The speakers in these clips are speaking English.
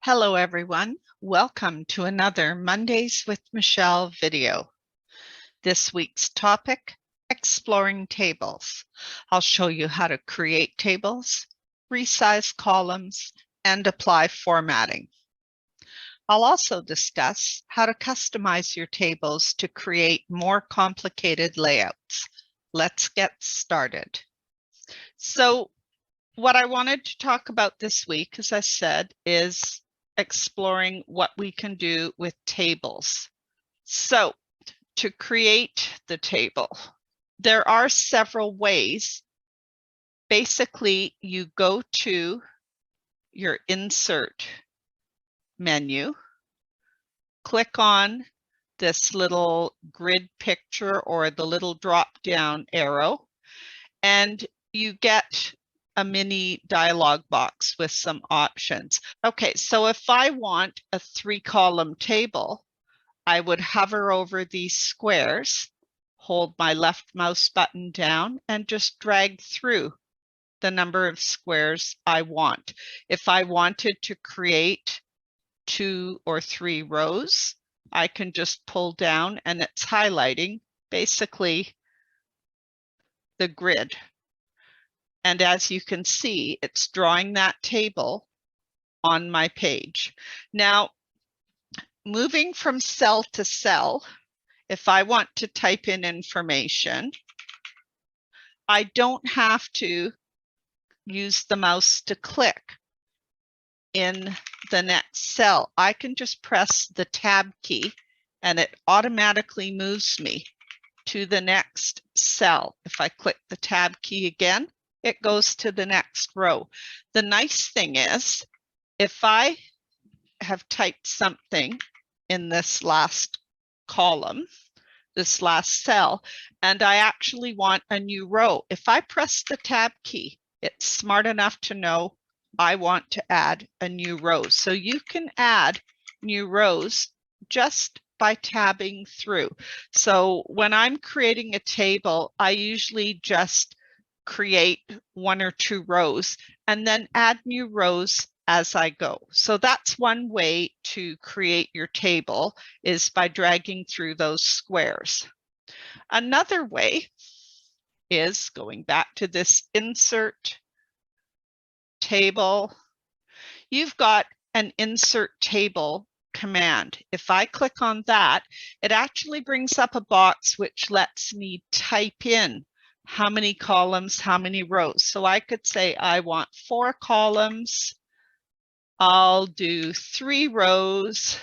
Hello everyone, welcome to another Mondays with Michele video. This week's topic, exploring tables. I'll show you how to create tables, resize columns, and apply formatting. I'll also discuss how to customize your tables to create more complicated layouts. Let's get started. So what I wanted to talk about this week, as I said, is exploring what we can do with tables. So to create the table, there are several ways. Basically, you go to your Insert menu, click on this little grid picture or the little drop-down arrow, and you get a mini dialog box with some options. Okay, so if I want a 3-column table, I would hover over these squares, hold my left mouse button down, and just drag through the number of squares I want. If I wanted to create 2 or 3 rows, I can just pull down and it's highlighting basically the grid. And as you can see, it's drawing that table on my page. Now, moving from cell to cell, if I want to type in information, I don't have to use the mouse to click in the next cell. I can just press the tab key and it automatically moves me to the next cell. If I click the tab key again, it goes to the next row. The nice thing is, if I have typed something in this last column, this last cell, and I actually want a new row, if I press the tab key, it's smart enough to know I want to add a new row. So you can add new rows just by tabbing through. So when I'm creating a table, I usually just create 1 or 2 rows and then add new rows as I go. So that's one way to create your table, is by dragging through those squares. Another way is going back to this Insert Table. You've got an Insert Table command. If I click on that, it actually brings up a box which lets me type in how many columns, how many rows. So I could say I want 4 columns, I'll do 3 rows,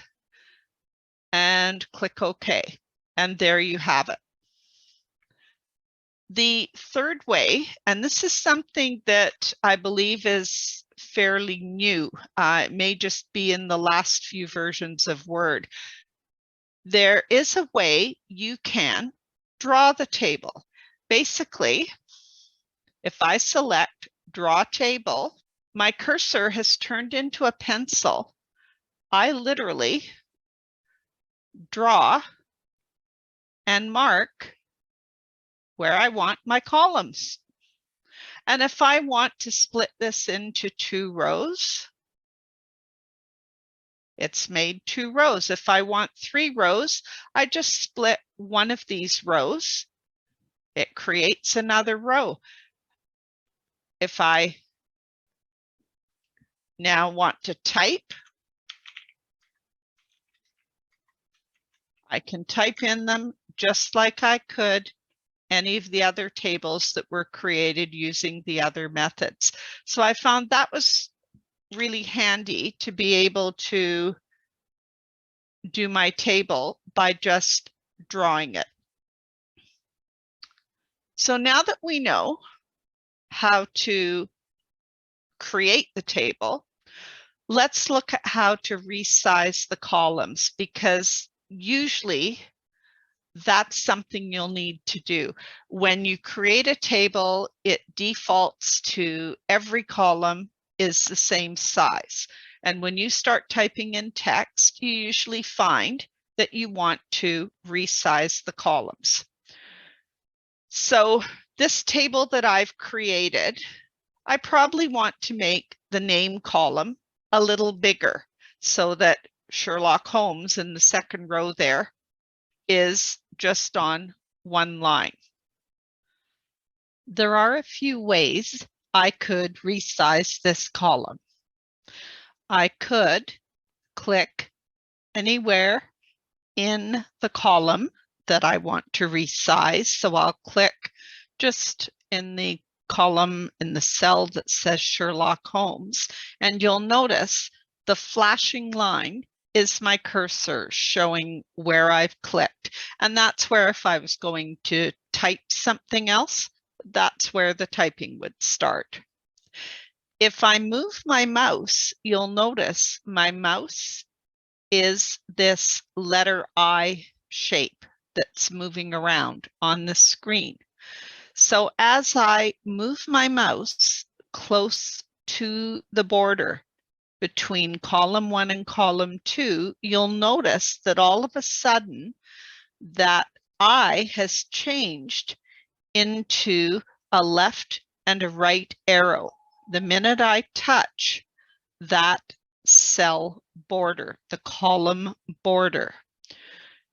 and click OK. And there you have it. The third way, and this is something that I believe is fairly new, it may just be in the last few versions of Word. There is a way you can draw the table. Basically, if I select Draw Table, my cursor has turned into a pencil. I literally draw and mark where I want my columns. And if I want to split this into 2 rows, it's made 2 rows. If I want 3 rows, I just split one of these rows. It creates another row. If I now want to type, I can type in them just like I could any of the other tables that were created using the other methods. So I found that was really handy to be able to do my table by just drawing it. So now that we know how to create the table, let's look at how to resize the columns, because usually that's something you'll need to do. When you create a table, it defaults to every column is the same size. And when you start typing in text, you usually find that you want to resize the columns. So this table that I've created, I probably want to make the name column a little bigger. so that Sherlock Holmes in the second row there is just on one line. There are a few ways I could resize this column. I could click anywhere in the column that I want to resize. So I'll click just in the column in the cell that says Sherlock Holmes, and you'll notice the flashing line is my cursor showing where I've clicked. And that's where if I was going to type something else, that's where the typing would start. If I move my mouse, you'll notice my mouse is this letter I shape that's moving around on the screen. So as I move my mouse close to the border between column 1 and column 2, you'll notice that all of a sudden that I has changed into a left and a right arrow the minute I touch that cell border, the column border.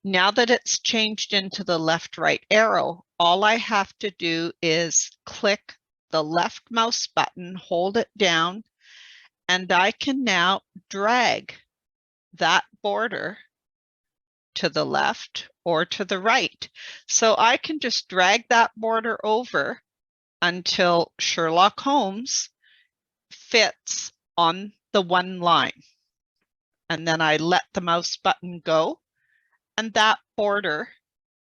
Now that it's changed into the left-right arrow, all I have to do is click the left mouse button, hold it down, and I can now drag that border to the left or to the right. So I can just drag that border over until Sherlock Holmes fits on the one line. And then I let the mouse button go, and that border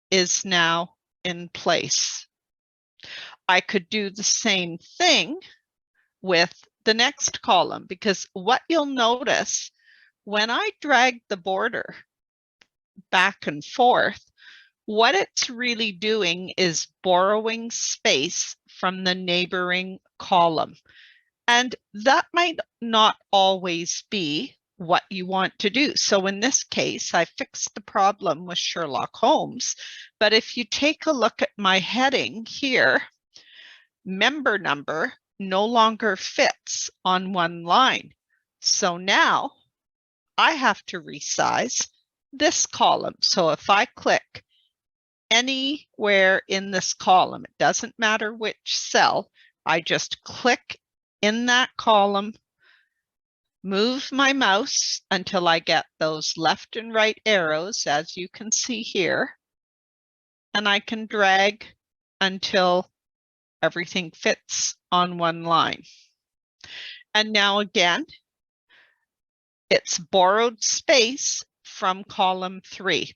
is now in place. I could do the same thing with the next column, because what you'll notice when I drag the border back and forth, what it's really doing is borrowing space from the neighboring column. And that might not always be what you want to do. So in this case, I fixed the problem with Sherlock Holmes. But if you take a look at my heading here, member number no longer fits on one line. So now I have to resize this column. So if I click anywhere in this column, it doesn't matter which cell, I just click in that column, move my mouse until I get those left and right arrows, as you can see here, and I can drag until everything fits on one line. And now again, it's borrowed space from column 3.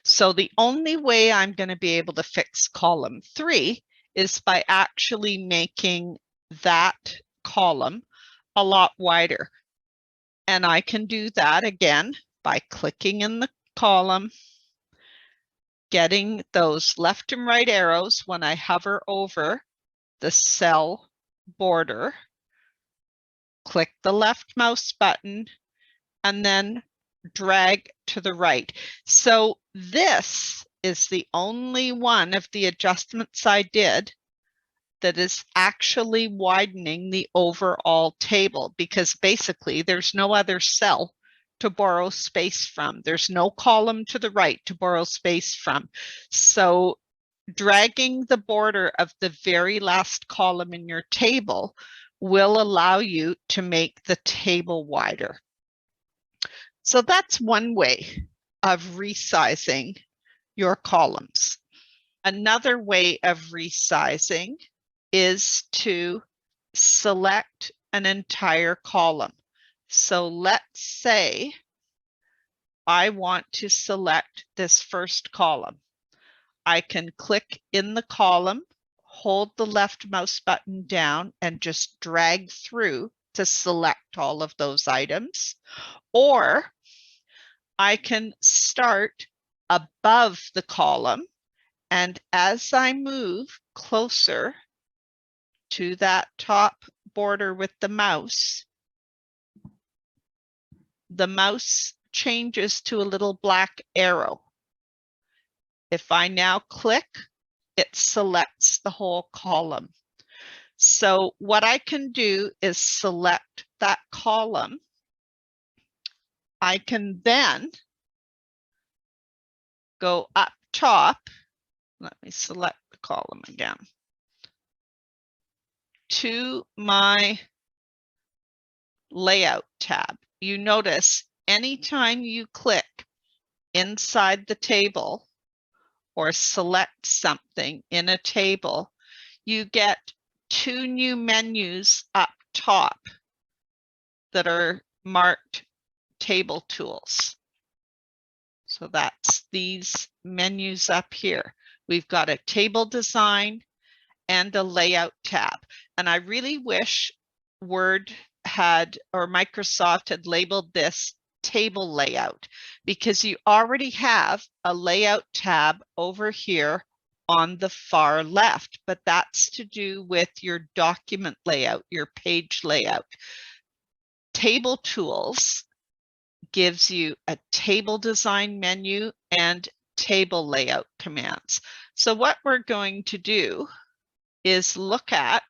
So the only way I'm going to be able to fix column 3 is by actually making that column a lot wider. And I can do that again by clicking in the column, getting those left and right arrows when I hover over the cell border, click the left mouse button, and then drag to the right. So this is the only one of the adjustments I did that is actually widening the overall table, because basically there's no other cell to borrow space from. There's no column to the right to borrow space from. So dragging the border of the very last column in your table will allow you to make the table wider. So that's one way of resizing your columns. Another way of resizing is to select an entire column. So let's say I want to select this first column. I can click in the column, hold the left mouse button down, and just drag through to select all of those items. Or I can start above the column, and as I move closer to that top border with the mouse changes to a little black arrow. If I now click, it selects the whole column. So what I can do is select that column I can then go up top. Let me select the column again. To my layout tab. You notice anytime you click inside the table or select something in a table, you get two new menus up top that are marked table tools. So that's these menus up here. We've got a table design and a layout tab. And I really wish Word had, or Microsoft had labeled this table layout, because you already have a layout tab over here on the far left, but that's to do with your document layout, your page layout. Table tools gives you a table design menu and table layout commands. So what we're going to do is look at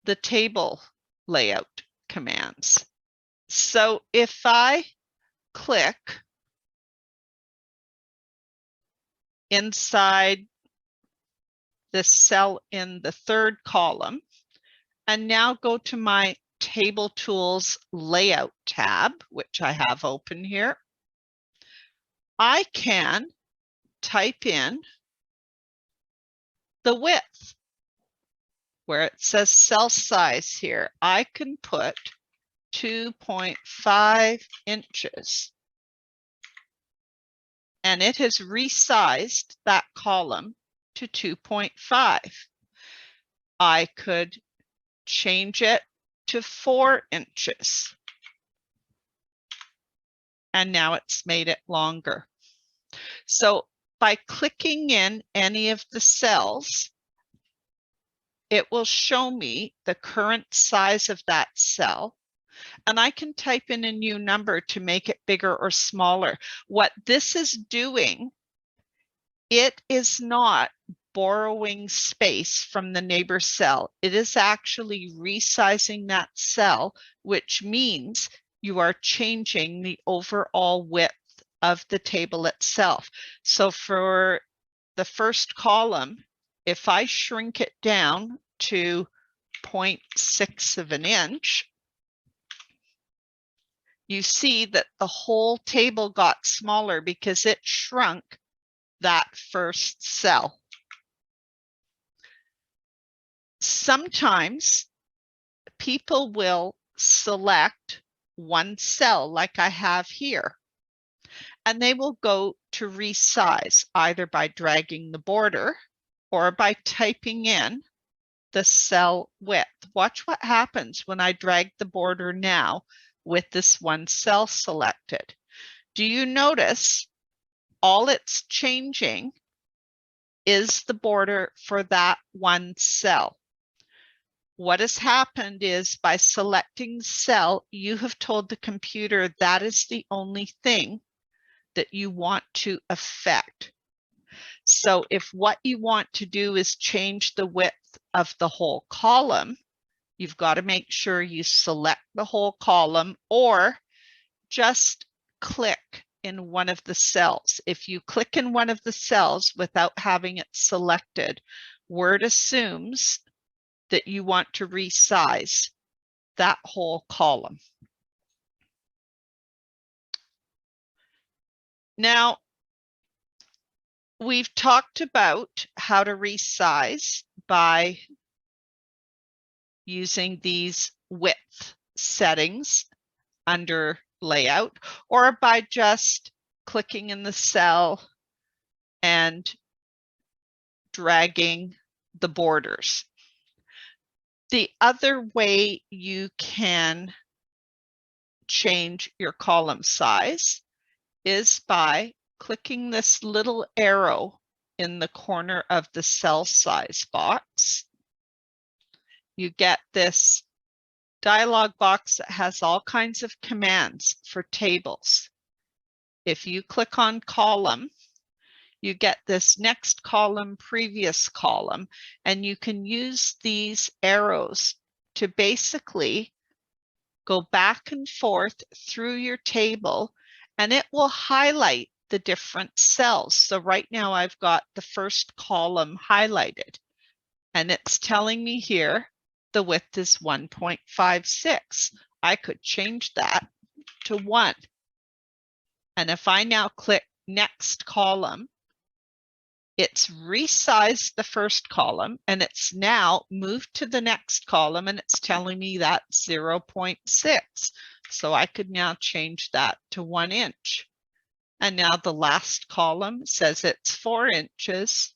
the table layout commands. So if I click inside the cell in the third column and now go to my Table Tools Layout tab, which I have open here, I can type in the width where it says cell size here. I can put 2.5 inches. And it has resized that column to 2.5. I could change it to 4 inches. And now it's made it longer. So by clicking in any of the cells, it will show me the current size of that cell. And I can type in a new number to make it bigger or smaller. What this is doing, it is not borrowing space from the neighbor cell. It is actually resizing that cell, which means you are changing the overall width of the table itself. So for the first column, if I shrink it down to 0.6 of an inch, you see that the whole table got smaller because it shrunk that first cell. Sometimes people will select one cell like I have here, and they will go to resize either by dragging the border or by typing in the cell width. Watch what happens when I drag the border now with this one cell selected. Do you notice all it's changing is the border for that one cell? What has happened is by selecting cell, you have told the computer that is the only thing that you want to affect. So if what you want to do is change the width of the whole column, you've got to make sure you select the whole column or just click in one of the cells. If you click in one of the cells without having it selected, Word assumes that you want to resize that whole column. Now, we've talked about how to resize by using these width settings under layout, or by just clicking in the cell and dragging the borders. The other way you can change your column size is by clicking this little arrow in the corner of the cell size box. You get this dialog box that has all kinds of commands for tables. If you click on column, you get this next column, previous column, and you can use these arrows to basically go back and forth through your table, and it will highlight the different cells. So right now I've got the first column highlighted, and it's telling me here the width is 1.56. I could change that to 1. And if I now click next column, it's resized the first column, and it's now moved to the next column, and it's telling me that's 0.6. So I could now change that to 1 inch. And now the last column says it's 4 inches.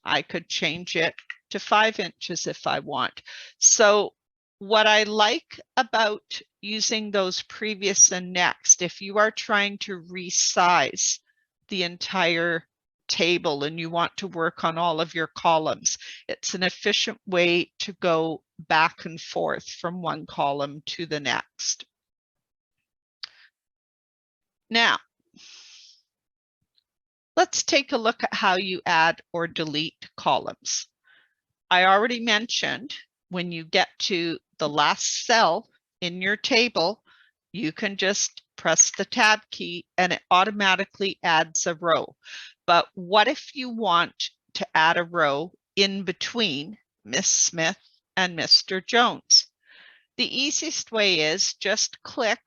I could change it to 5 inches if I want. So what I like about using those previous and next, if you are trying to resize the entire table and you want to work on all of your columns, it's an efficient way to go back and forth from one column to the next. Now, let's take a look at how you add or delete columns. I already mentioned when you get to the last cell in your table, you can just press the tab key and it automatically adds a row. But what if you want to add a row in between Miss Smith and Mr. Jones? The easiest way is just click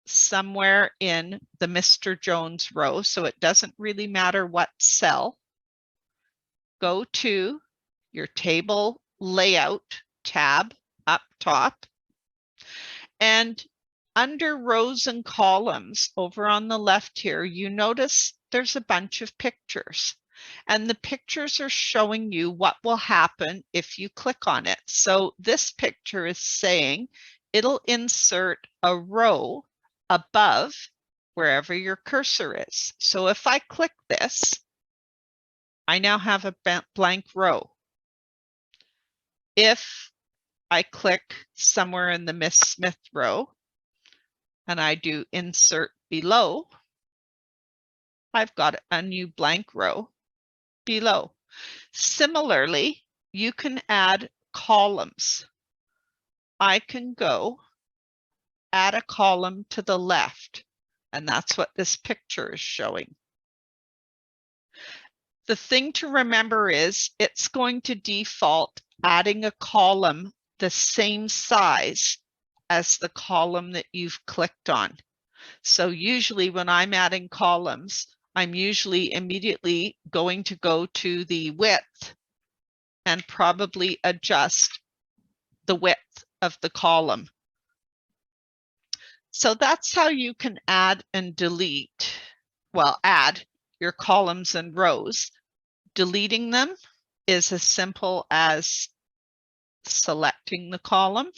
somewhere in the Mr. Jones row, so it doesn't really matter what cell. Go to your table layout tab up top, and under rows and columns over on the left here, you notice there's a bunch of pictures, and the pictures are showing you what will happen if you click on it. So this picture is saying it'll insert a row above wherever your cursor is. So if I click this, I now have a blank row. If I click somewhere in the Miss Smith row and I do insert below, I've got a new blank row below. Similarly, you can add columns. I can go add a column to the left, and that's what this picture is showing. The thing to remember is it's going to default adding a column the same size as the column that you've clicked on. So usually when I'm adding columns, I'm usually immediately going to go to the width and probably adjust the width of the column. So that's how you can add and delete, well, add your columns and rows. Deleting them is as simple as selecting the column,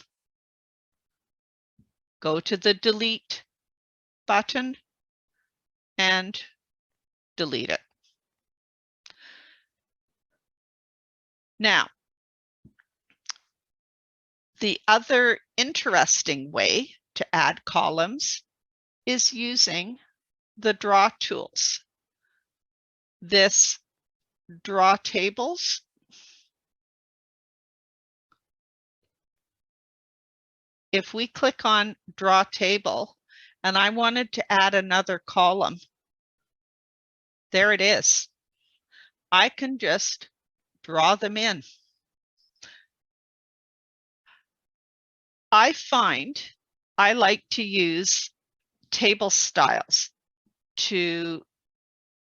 go to the delete button and delete it. Now, the other interesting way to add columns is using the draw tools. This draw tables if we click on draw table and I wanted to add another column, there it is. I can just draw them in. I find I like to use table styles to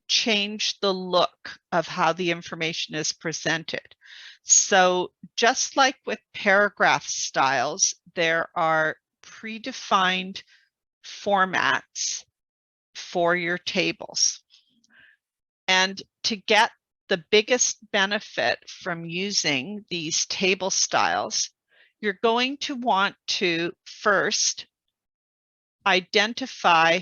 change the look of how the information is presented. So just like with paragraph styles, there are predefined formats for your tables. And to get the biggest benefit from using these table styles, you're going to want to first identify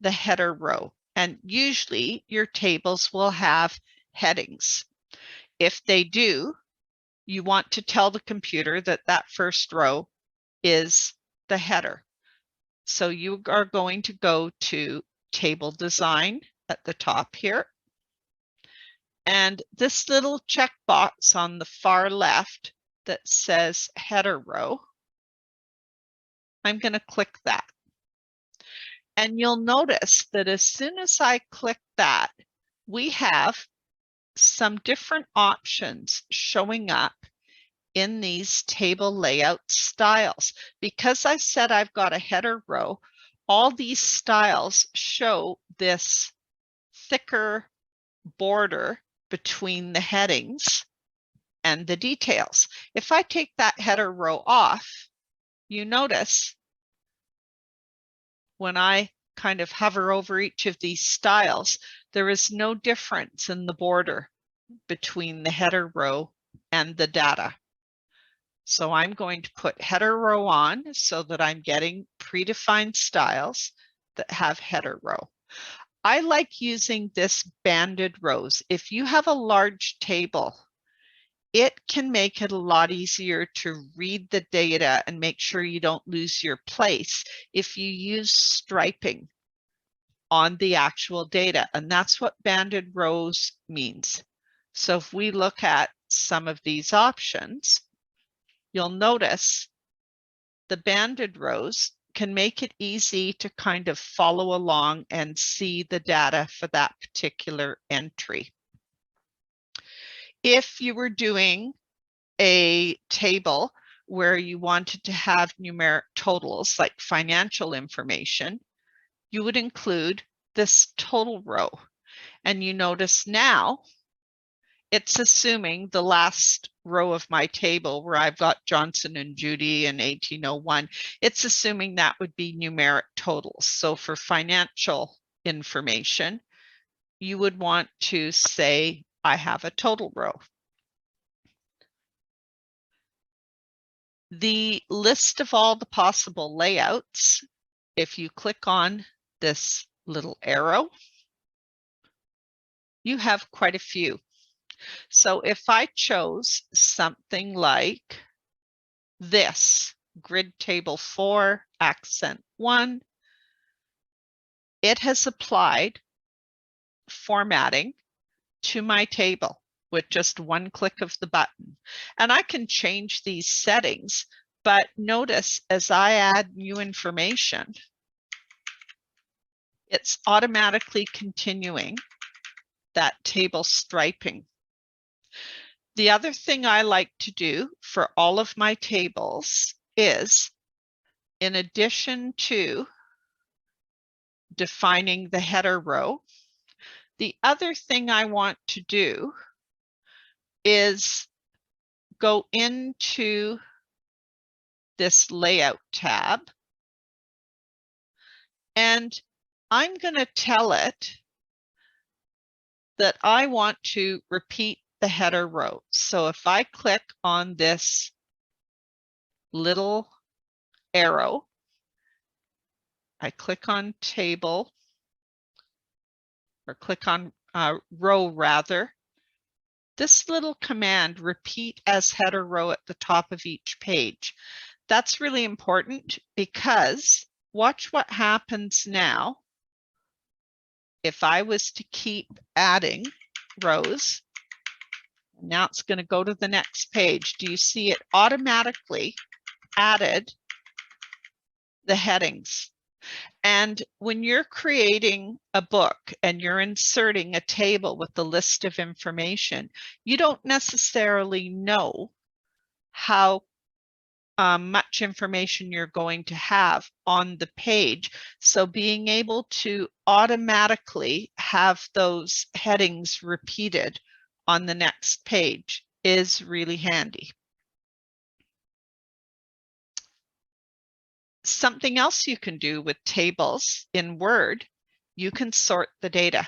the header row. And usually your tables will have headings. If they do, you want to tell the computer that that first row is the header. So you are going to go to Table Design at the top here. And this little checkbox on the far left that says Header Row, I'm going to click that. And you'll notice that as soon as I click that, we have some different options showing up in these table layout styles. Because I said I've got a header row, all these styles show this thicker border between the headings and the details. If I take that header row off, you notice when I kind of hover over each of these styles, there is no difference in the border between the header row and the data. So I'm going to put header row on so that I'm getting predefined styles that have header row. I like using this banded rows. If you have a large table, it can make it a lot easier to read the data and make sure you don't lose your place if you use striping on the actual data. And that's what banded rows means. So if we look at some of these options, you'll notice the banded rows can make it easy to kind of follow along and see the data for that particular entry. If you were doing a table where you wanted to have numeric totals like financial information, you would include this total row. And you notice now it's assuming the last row of my table where I've got Johnson and Judy in 1801, it's assuming that would be numeric totals. So for financial information, you would want to say, I have a total row. The list of all the possible layouts, if you click on this little arrow, you have quite a few. So if I chose something like this, grid table 4, accent 1, it has applied formatting to my table with just one click of the button. And I can change these settings, but notice as I add new information, it's automatically continuing that table striping. The other thing I like to do for all of my tables is, in addition to defining the header row, the other thing I want to do is go into this layout tab, and I'm going to tell it that I want to repeat the header row. So if I click on this little arrow, I click on table, or click on row rather, this little command, repeat as header row at the top of each page. That's really important because watch what happens now. If I was to keep adding rows, now it's going to go to the next page. Do you see it automatically added the headings? And when you're creating a book and you're inserting a table with the list of information, you don't necessarily know how much information you're going to have on the page. So being able to automatically have those headings repeated on the next page is really handy. Something else you can do with tables in Word, you can sort the data.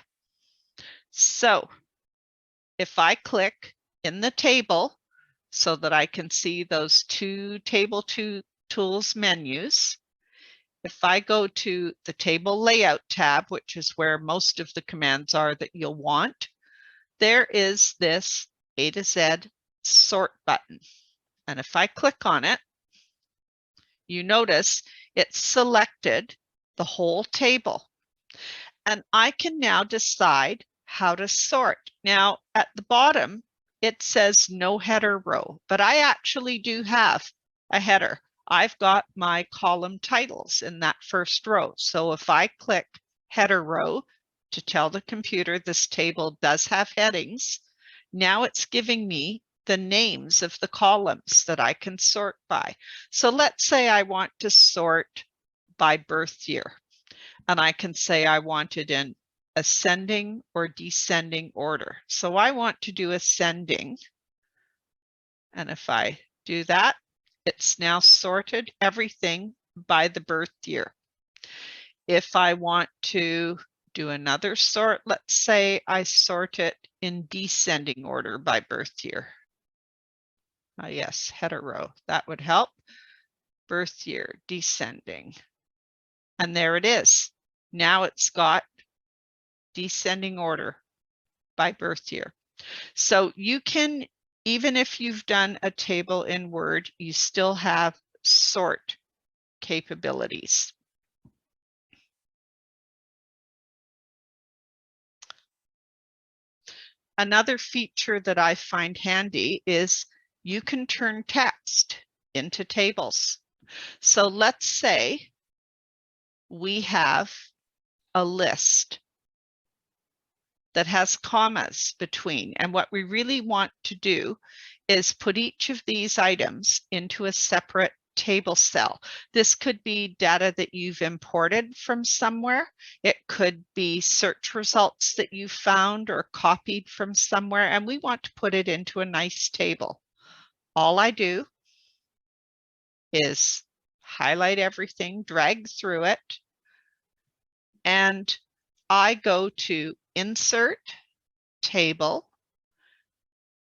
So if I click in the table so that I can see those two table tools menus, if I go to the table layout tab, which is where most of the commands are that you'll want, there is this A to Z sort button. And if I click on it, you notice it's selected the whole table. And I can now decide how to sort. Now at the bottom, it says no header row, but I actually do have a header. I've got my column titles in that first row. So if I click header row to tell the computer this table does have headings, now it's giving me the names of the columns that I can sort by. So let's say I want to sort by birth year, and I can say I want it in ascending or descending order. So I want to do ascending. And if I do that, it's now sorted everything by the birth year. If I want to do another sort, let's say I sort it in descending order by birth year. Yes, header row, that would help. Birth year, descending. And there it is. Now it's got descending order by birth year. So you can, even if you've done a table in Word, you still have sort capabilities. Another feature that I find handy is you can turn text into tables. So let's say we have a list that has commas between, and what we really want to do is put each of these items into a separate table cell. This could be data that you've imported from somewhere. It could be search results that you found or copied from somewhere, and we want to put it into a nice table. All I do is highlight everything, drag through it, and I go to Insert, Table,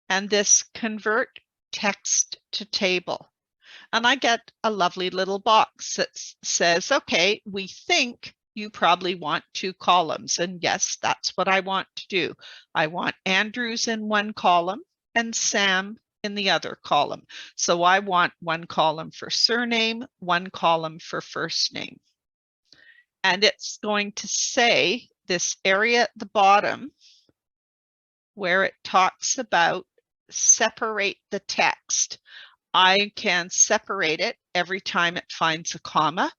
and this Convert Text to Table. And I get a lovely little box that says, okay, we think you probably want 2 columns. And yes, that's what I want to do. I want Andrews in one column and Sam in the other column. So I want 1 column for surname, 1 column for first name. And it's going to say this area at the bottom where it talks about separate the text. I can separate it every time it finds a comma.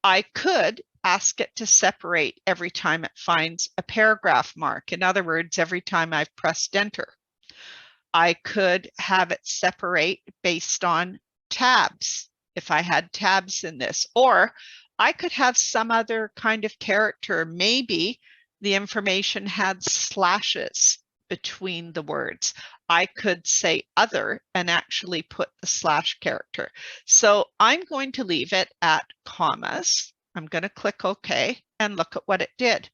I could ask it to separate every time it finds a paragraph mark. In other words, every time I've pressed enter. I could have it separate based on tabs, if I had tabs in this, or I could have some other kind of character. Maybe the information had slashes between the words. I could say other and actually put the slash character. So I'm going to leave it at commas. I'm going to click OK and look at what it did.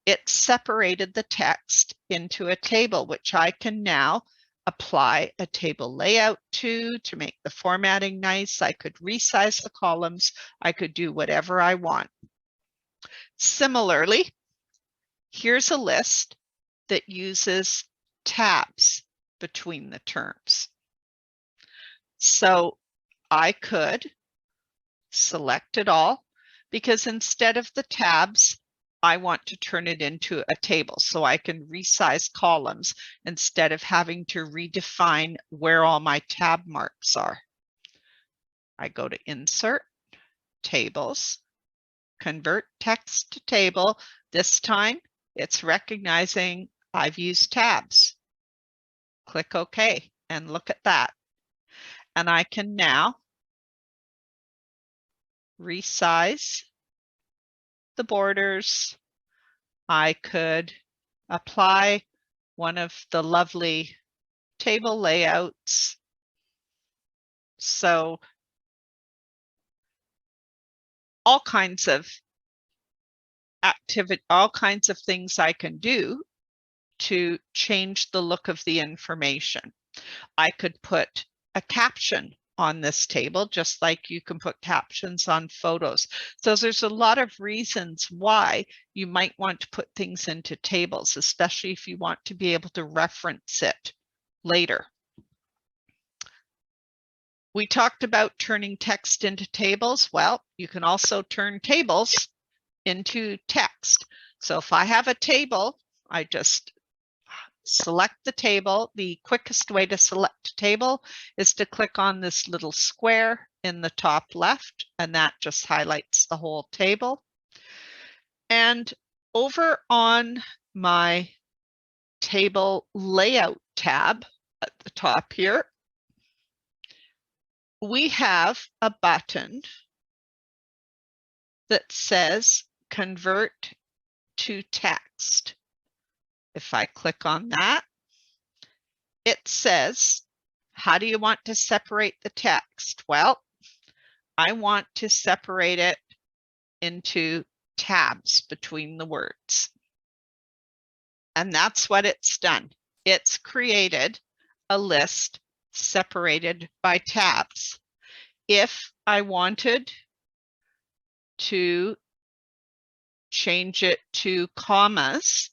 It separated the text into a table, which I can now apply a table layout to make the formatting nice. I could resize the columns. I could do whatever I want. Similarly, here's a list that uses tabs between the terms. So I could select it all, because instead of the tabs, I want to turn it into a table, so I can resize columns instead of having to redefine where all my tab marks are. I go to Insert, Tables, Convert Text to Table. This time it's recognizing I've used tabs. Click OK and look at that. And I can now resize the borders. I could apply one of the lovely table layouts. So all kinds of activity, all kinds of things I can do to change the look of the information. I could put a caption on this table, just like you can put captions on photos. So there's a lot of reasons why you might want to put things into tables, especially if you want to be able to reference it later. We talked about turning text into tables. Well, you can also turn tables into text. So if I have a table, I just select the table, the quickest way to select a table is to click on this little square in the top left, and that just highlights the whole table. And over on my table layout tab at the top here, we have a button that says convert to text. If I click on that, it says, how do you want to separate the text? Well, I want to separate it into tabs between the words. And that's what it's done. It's created a list separated by tabs. If I wanted to change it to commas,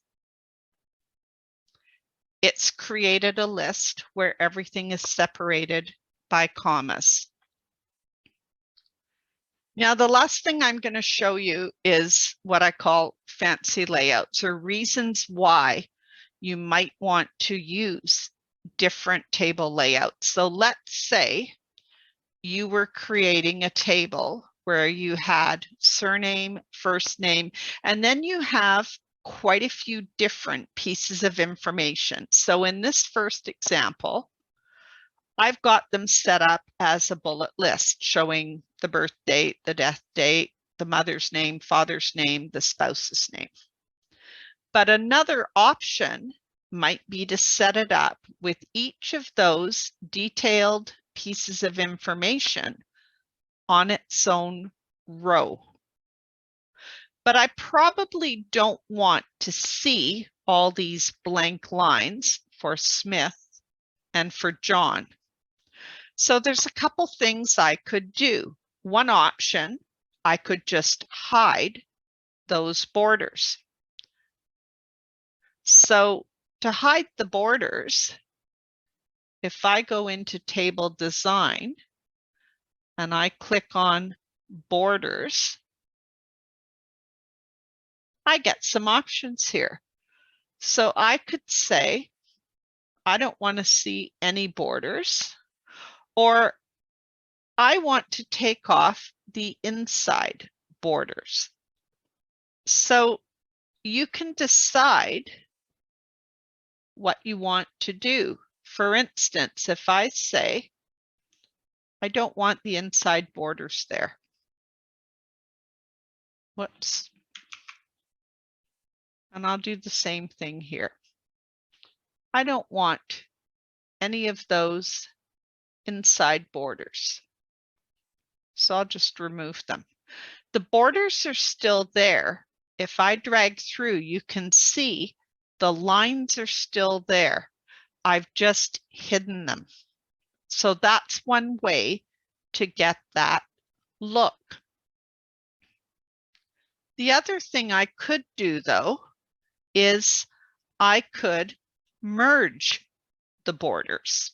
it's created a list where everything is separated by commas. Now, the last thing I'm going to show you is what I call fancy layouts, or reasons why you might want to use different table layouts. So let's say you were creating a table where you had surname, first name, and then you have quite a few different pieces of information. So in this first example, I've got them set up as a bullet list showing the birth date, the death date, the mother's name, father's name, the spouse's name. But another option might be to set it up with each of those detailed pieces of information on its own row. But I probably don't want to see all these blank lines for Smith and for John. So there's a couple things I could do. One option, I could just hide those borders. So to hide the borders, if I go into table design and I click on borders, I get some options here. So I could say, I don't want to see any borders, or I want to take off the inside borders. So you can decide what you want to do. For instance, if I say, I don't want the inside borders there. Whoops. And I'll do the same thing here. I don't want any of those inside borders. So I'll just remove them. The borders are still there. If I drag through, you can see the lines are still there. I've just hidden them. So that's one way to get that look. The other thing I could do, though, is I could merge the borders.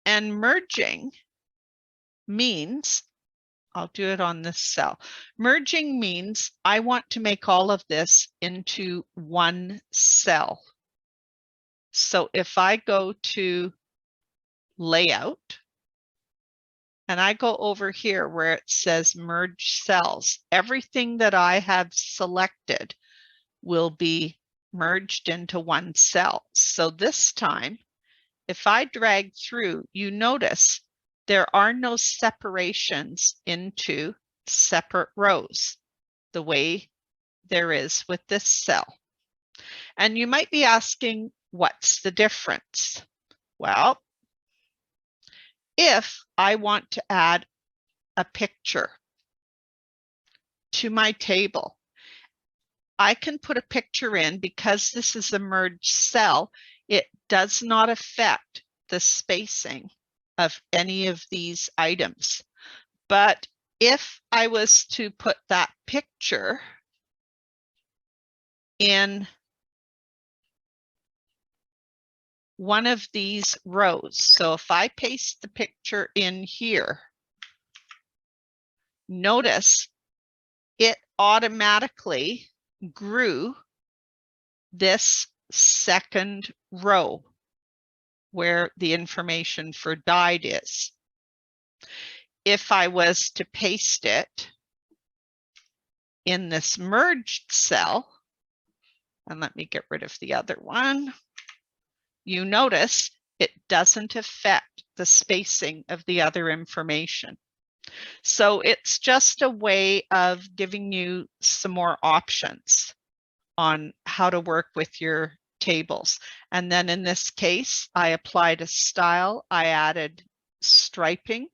And merging means, I'll do it on this cell. Merging means I want to make all of this into one cell. So if I go to layout and I go over here where it says merge cells, everything that I have selected will be merged into one cell. So this time, if I drag through, you notice there are no separations into separate rows the way there is with this cell. And you might be asking, what's the difference? Well, if I want to add a picture to my table, I can put a picture in. Because this is a merged cell, it does not affect the spacing of any of these items. But if I was to put that picture in one of these rows, so if I paste the picture in here, notice it automatically grew this second row where the information for died is. If I was to paste it in this merged cell, and let me get rid of the other one, you notice it doesn't affect the spacing of the other information. So it's just a way of giving you some more options on how to work with your tables. And then in this case, I applied a style. I added striping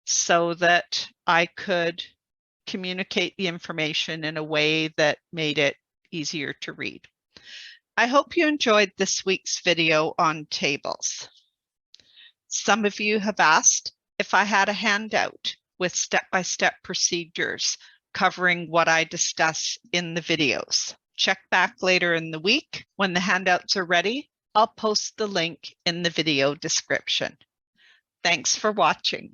so that I could communicate the information in a way that made it easier to read. I hope you enjoyed this week's video on tables. Some of you have asked if I had a handout with step-by-step procedures covering what I discuss in the videos. Check back later in the week. When the handouts are ready, I'll post the link in the video description. Thanks for watching.